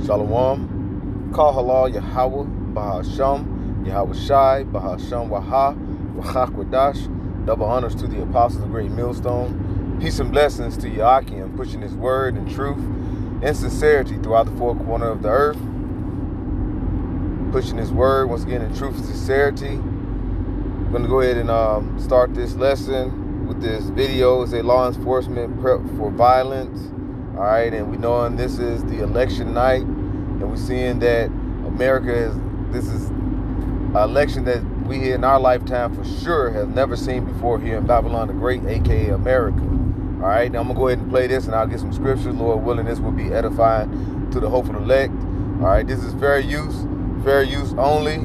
Shalom. Call halal Yahweh, Bahasham, Yahweh Shai, Bahasham Waha, Wachak Wadash. Double honors to the apostles of Great Millstone. Peace and blessings to Yakim, pushing his word and truth and sincerity throughout the four corners of the earth. Pushing his word once again in truth and sincerity. I'm going to go ahead and start this lesson with this video. It's a law enforcement prep for violence. All right, and we knowing this is the election night, and we're seeing that America this is an election that we here in our lifetime for sure have never seen before here in Babylon the Great, aka America. All right, now I'm gonna go ahead and play this, and I'll get some scriptures. Lord willing, this will be edifying to the hopeful elect. All right, this is fair use only.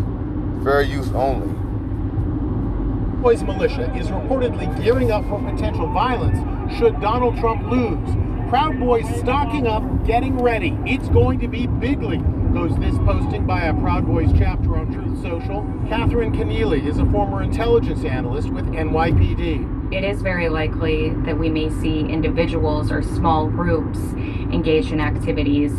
Boys militia is reportedly gearing up for potential violence should Donald Trump lose. Proud Boys stocking up, getting ready. It's going to be bigly, goes this posting by a Proud Boys chapter on Truth Social. Catherine Keneally is a former intelligence analyst with NYPD. It is very likely that we may see individuals or small groups engaged in activities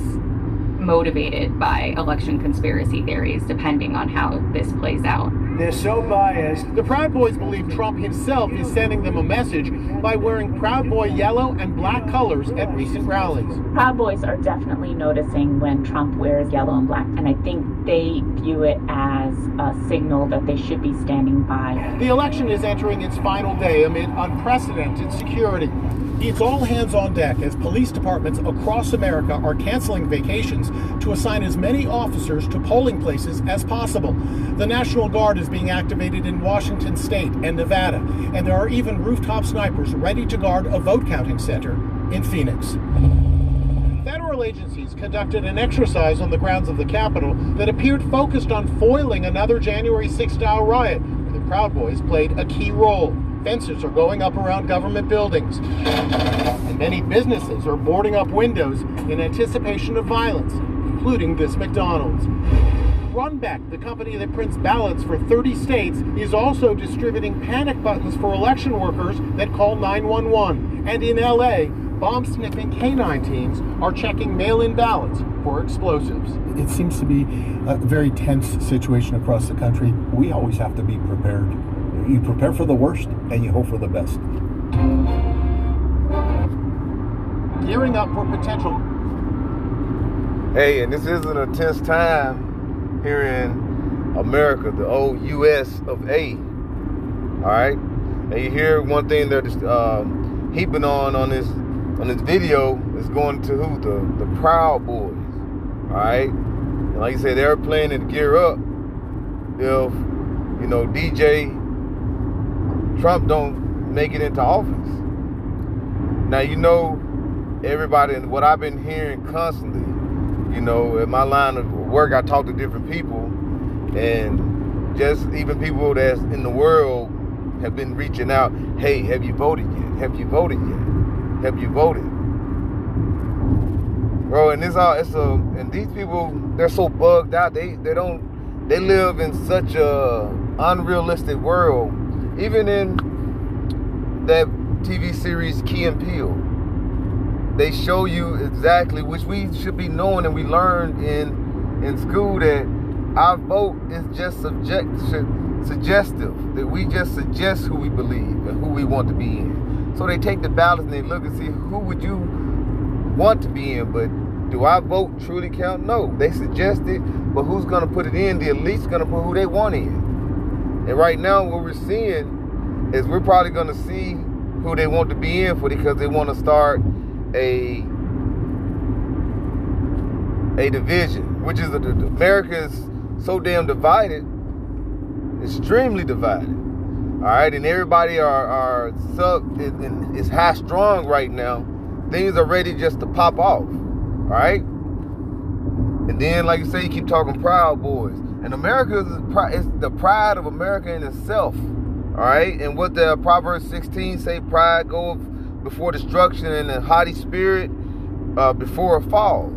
motivated by election conspiracy theories, depending on how this plays out. They're so biased. The Proud Boys believe Trump himself is sending them a message by wearing Proud Boy yellow and black colors at recent rallies. Proud Boys are definitely noticing when Trump wears yellow and black, and I think they view it as a signal that they should be standing by. The election is entering its final day amid unprecedented security. It's all hands on deck as police departments across America are canceling vacations to assign as many officers to polling places as possible. The National Guard is being activated in Washington State and Nevada, and there are even rooftop snipers ready to guard a vote counting center in Phoenix. Federal agencies conducted an exercise on the grounds of the Capitol that appeared focused on foiling another January 6th-style riot, where the Proud Boys played a key role. Fences are going up around government buildings, and many businesses are boarding up windows in anticipation of violence, including this McDonald's. Runback, the company that prints ballots for 30 states, is also distributing panic buttons for election workers that call 911. And in LA, bomb-sniffing canine teams are checking mail-in ballots for explosives. It seems to be a very tense situation across the country. We always have to be prepared. You prepare for the worst and you hope for the best. Gearing up for potential. Hey, and this isn't a tense time here in America, the old U.S. of A. All right, and you hear one thing they're just heaping on this video is going to who? The Proud Boys. All right, and like you said, they're planning to gear up if DJ Trump don't make it into office. Now, everybody, and what I've been hearing constantly, in my line of work, I talk to different people, and just even people that's in the world have been reaching out. Hey, have you voted yet? Have you voted yet? Have you voted? Bro, and and these people, they're so bugged out. They live in such a unrealistic world. Even in that TV series Key and Peele, they show you exactly, which we should be knowing, and we learned in school, that our vote is just suggestive, that we just suggest who we believe and who we want to be in. So they take the ballot and they look and see who would you want to be in, but do our vote truly count? No, they suggest it, but who's going to put it in? The elite's going to put who they want in. And right now, what we're seeing is we're probably going to see who they want to be in for, because they want to start a division, which is America is so damn divided, extremely divided. All right, and everybody are is high strong right now. Things are ready just to pop off. All right, and then like you say, you keep talking Proud Boys. And America is the pride of America in itself, all right? And what the Proverbs 16 say, pride goeth before destruction and a haughty spirit before a fall.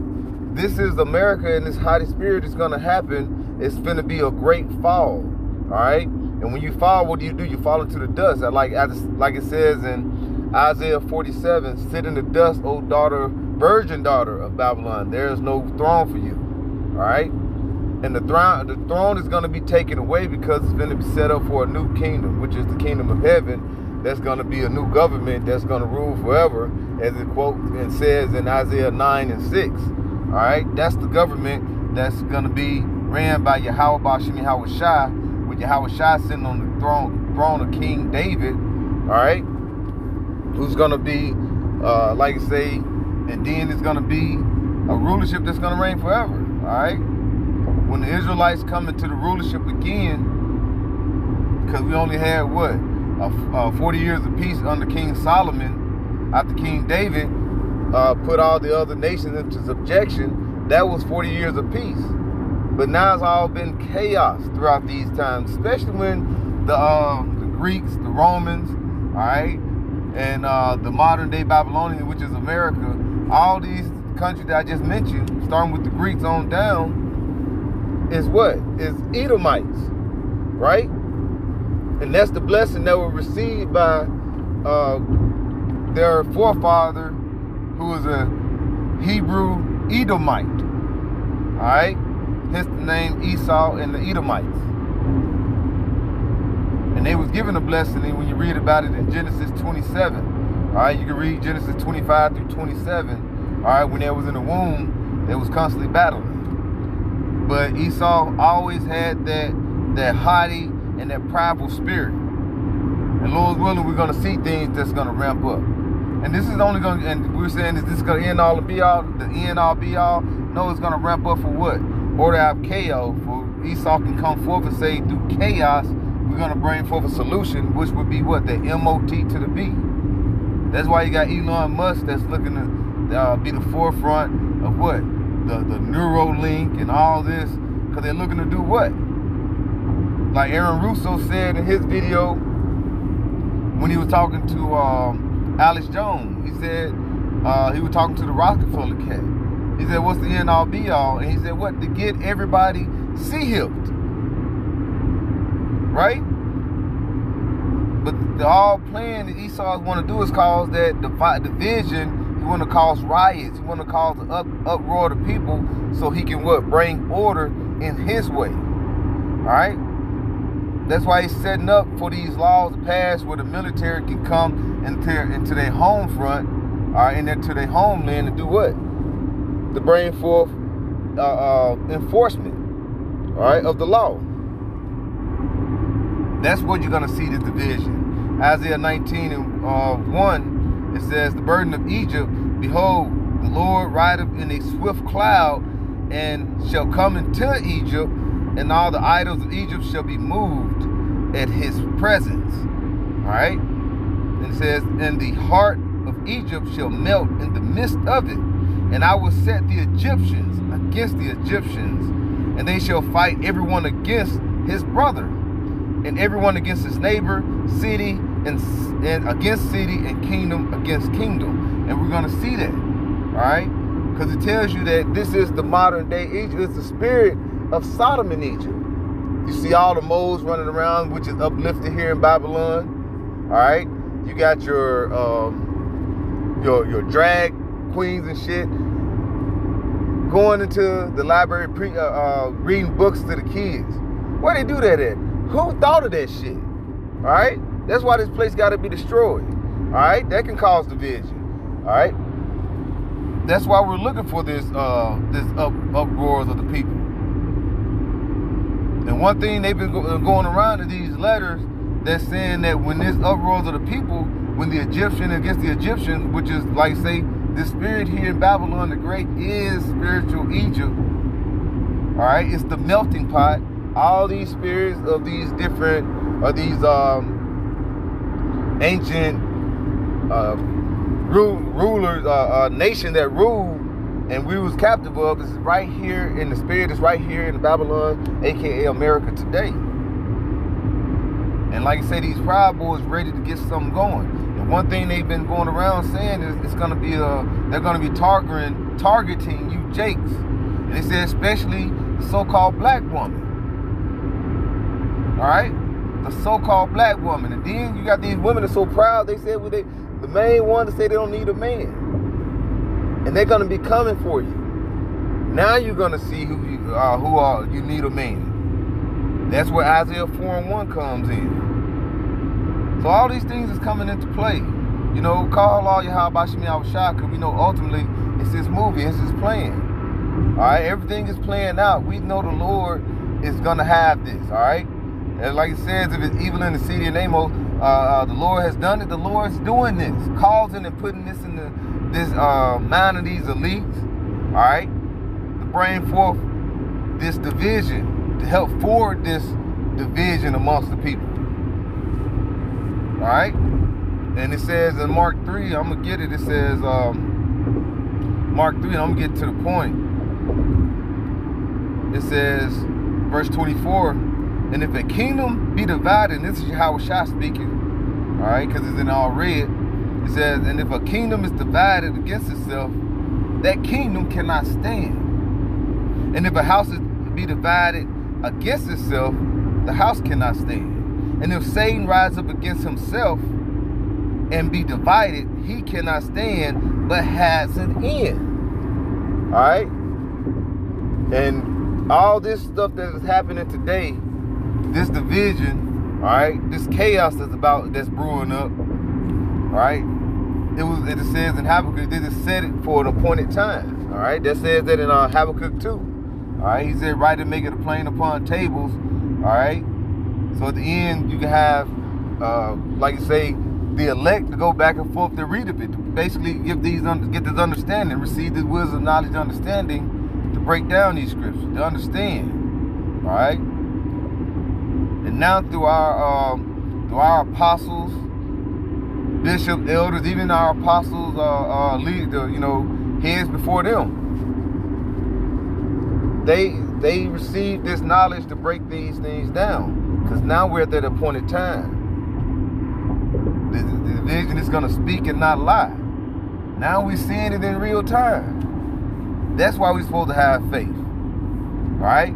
This is America, and this haughty spirit is going to happen. It's going to be a great fall, all right? And when you fall, what do? You fall into the dust. Like it says in Isaiah 47, sit in the dust, O daughter virgin daughter of Babylon. There is no throne for you. All right? And the throne is going to be taken away because it's going to be set up for a new kingdom, which is the kingdom of heaven. That's going to be a new government that's going to rule forever, as it quotes and says in Isaiah 9 and 6. All right? That's the government that's going to be ran by Yahweh Bashim Yahweh Shai, with Yahweh Shai sitting on the throne of King David. All right? Who's going to be, like I say, and then it's going to be a rulership that's going to reign forever. All right? When the Israelites come into the rulership again, because we only had, 40 years of peace under King Solomon, after King David put all the other nations into subjection, that was 40 years of peace. But now it's all been chaos throughout these times, especially when the Greeks, the Romans, all right, and the modern day Babylonian, which is America, all these countries that I just mentioned, starting with the Greeks on down, is what? Is Edomites, right? And that's the blessing that was received by their forefather, who was a Hebrew Edomite, all right? Hence the name Esau and the Edomites. And they was given a blessing, and when you read about it in Genesis 27, all right? You can read Genesis 25 through 27, all right? When they was in the womb, they was constantly battling. But Esau always had that haughty and that prideful spirit. And Lord's willing, we're going to see things that's going to ramp up. And this is only going to, and we're saying, is this going to end all and be all? The end all be all? No, it's going to ramp up for what? Order out chaos. For Esau can come forth and say, through chaos, we're going to bring forth a solution, which would be what? The M-O-T to the B. That's why you got Elon Musk that's looking to be the forefront of what? The Neuralink and all this, because they're looking to do what? Like Aaron Russo said in his video when he was talking to Alex Jones, he said he was talking to the Rockefeller cat. He said, what's the end all be all? And he said, what? To get everybody sea-hipped, right? But the all plan that Esau want to do is cause that division. He want to cause riots. He want to cause an uproar to people so he can what? Bring order in his way. All right? That's why he's setting up for these laws to pass where the military can come into their home front, all right, and into their homeland and do what? To bring forth enforcement, all right, of the law. That's what you're going to see, this division. Isaiah 19 and 1. It says, the burden of Egypt, behold, the Lord rideth in a swift cloud, and shall come into Egypt, and all the idols of Egypt shall be moved at his presence. All right? And it says, and the heart of Egypt shall melt in the midst of it, and I will set the Egyptians against the Egyptians, and they shall fight everyone against his brother, and everyone against his neighbor, city and against city, and kingdom against kingdom. And we're going to see that, all right? Because it tells you that this is the modern day Egypt. It's the spirit of Sodom in Egypt. You see all the moles running around, which is uplifted here in Babylon, all right? You got your drag queens and shit going into the library reading books to the kids. Where they do that at? Who thought of that shit? All right? That's why this place got to be destroyed. All right? That can cause division. All right? That's why we're looking for this uproars of the people. And one thing they've been going around in these letters, that's saying that when this uproars of the people, when the Egyptian against the Egyptians, which is like say, the spirit here in Babylon the Great is spiritual Egypt. All right? It's the melting pot. All these spirits of these different, ancient rulers, nation that ruled and we was captive of, is right here in the spirit, is right here in Babylon, aka America today. And like I say, these Proud Boys ready to get something going. And one thing they've been going around saying is it's gonna be they're gonna be targeting you Jakes. And they say especially the so-called black woman. All right, the so-called black woman. And then you got these women that are so proud. They said the main one to say they don't need a man. and they're going to be coming for you. Now you're going to see who you need a man. That's where Isaiah 4:1 comes in. So all these things is coming into play. You know, call all your Habashimi Awashai, because we know ultimately it's this movie, it's this plan. All right, everything is playing out. We know the Lord is going to have this, all right? And like it says, if it's evil in the city of Amos, the Lord has done it. The Lord's doing this, causing and putting this in this mind of these elites, all right, to bring forth this division, to help forward this division amongst the people, all right? And it says in Mark 3, I'm going to get it. It says, Mark 3, I'm going to get to the point. It says, verse 24, and if a kingdom be divided, and this is how Shah speaking, all right, because it's in all red. It says, and if a kingdom is divided against itself, that kingdom cannot stand. And if a house be divided against itself, the house cannot stand. And if Satan rise up against himself and be divided, he cannot stand, but has an end. All right? And all this stuff that is happening today, this division, all right, this chaos that's brewing up, all right, it says in Habakkuk, they just set it for an appointed time, all right? That says that in Habakkuk 2, all right? He said, write and make it a plain upon tables, all right? So at the end, you can have, like you say, the elect to go back and forth to read of it, to basically get this understanding, receive this wisdom, knowledge, understanding, to break down these scriptures, to understand, all right? And now through our apostles, bishops, elders, even our apostles, heads before them, they received this knowledge to break these things down, because now we're at that appointed time. The division is going to speak and not lie. Now we're seeing it in real time. That's why we're supposed to have faith. All right?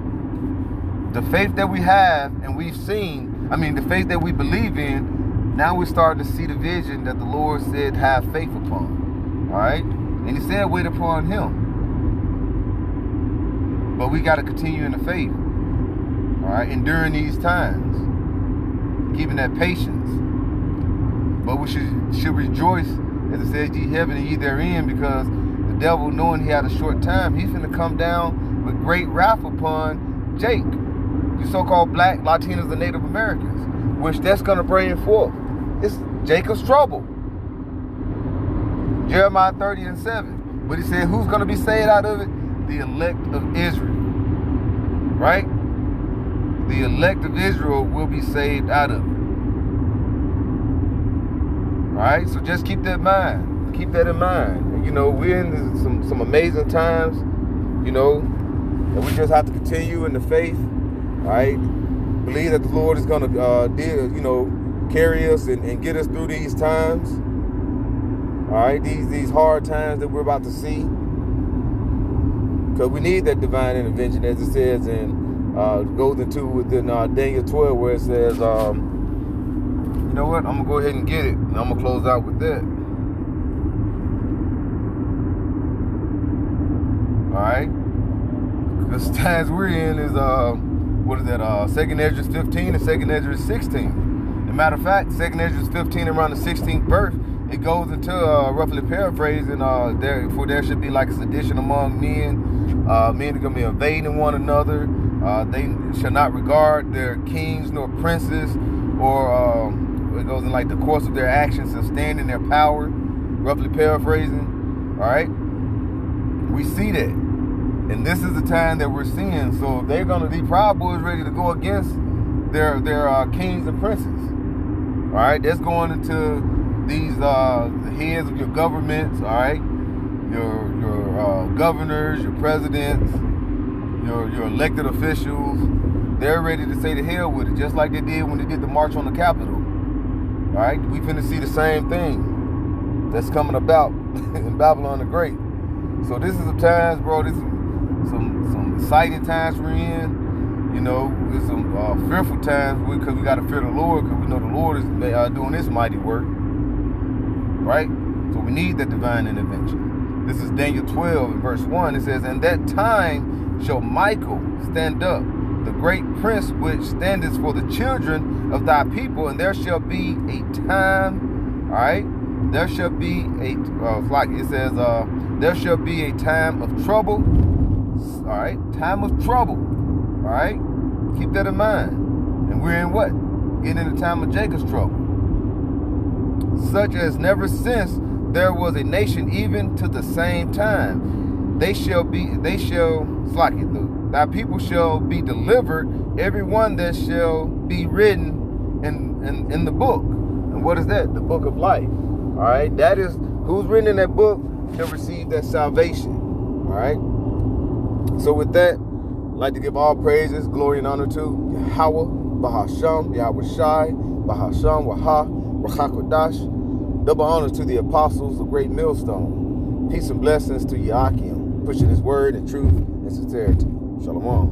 The faith that we have and we've seen, the faith that we believe in, now we're starting to see the vision that the Lord said have faith upon. All right? And he said wait upon him. But we got to continue in the faith. All right? Enduring these times. Keeping that patience. But we should rejoice, as it says, ye heaven and ye therein, because the devil, knowing he had a short time, he's going to come down with great wrath upon Jake, the so-called black, Latinos, and Native Americans, which that's going to bring forth. It's Jacob's trouble. Jeremiah 30:7. But he said, who's going to be saved out of it? The elect of Israel. Right? The elect of Israel will be saved out of it. All right? So just keep that in mind. Keep that in mind. You know, we're in some amazing times, you know, and we just have to continue in the faith, all right? Believe that the Lord is going to, carry us and get us through these times, all right? These hard times that we're about to see, because we need that divine intervention, as it says goes into within Daniel 12, where it says, you know what? I'm going to go ahead and get it, and I'm going to close out with that. All right, because the times we're in is 2nd Ezra 15 and 2nd Ezra 16. As a matter of fact, 2nd Ezra 15, around the 16th verse, it goes into roughly paraphrasing. There should be like a sedition among men. Men are gonna be invading one another. They shall not regard their kings nor princes, or it goes in like the course of their actions and stand in their power. Roughly paraphrasing. All right. We see that. And this is the time that we're seeing. So if these Proud Boys ready to go against their kings and princes. All right, that's going into these the heads of your governments, all right? Your governors, your presidents, your elected officials. They're ready to say to hell with it, just like they did when they did the March on the Capitol. All right, we finna see the same thing that's coming about in Babylon the Great. So this is some times, bro. This is some exciting times we're in. You know, it's some fearful times because we got to fear the Lord, because we know the Lord is doing His mighty work, right? So we need that divine intervention. This is Daniel 12 and verse 1. It says, "And that time shall Michael stand up, the great prince which standeth for the children of thy people, and there shall be a time," all right? There shall be a, it says, there shall be a time of trouble, all right? Time of trouble, all right? Keep that in mind. And we're in what? Getting in the time of Jacob's trouble. "Such as never since there was a nation, even to the same time. Thy people shall be delivered, every one that shall be written in the book." And what is that? The book of life. All right, that is who's written in that book shall receive that salvation. All right. So with that, I'd like to give all praises, glory, and honor to Yahweh, Bahasham, Yahweh Shai, Bahasham, Waha, Rachakodash. Double honor to the apostles, the great millstone. Peace and blessings to Yakim, pushing his word in truth and sincerity. Shalom.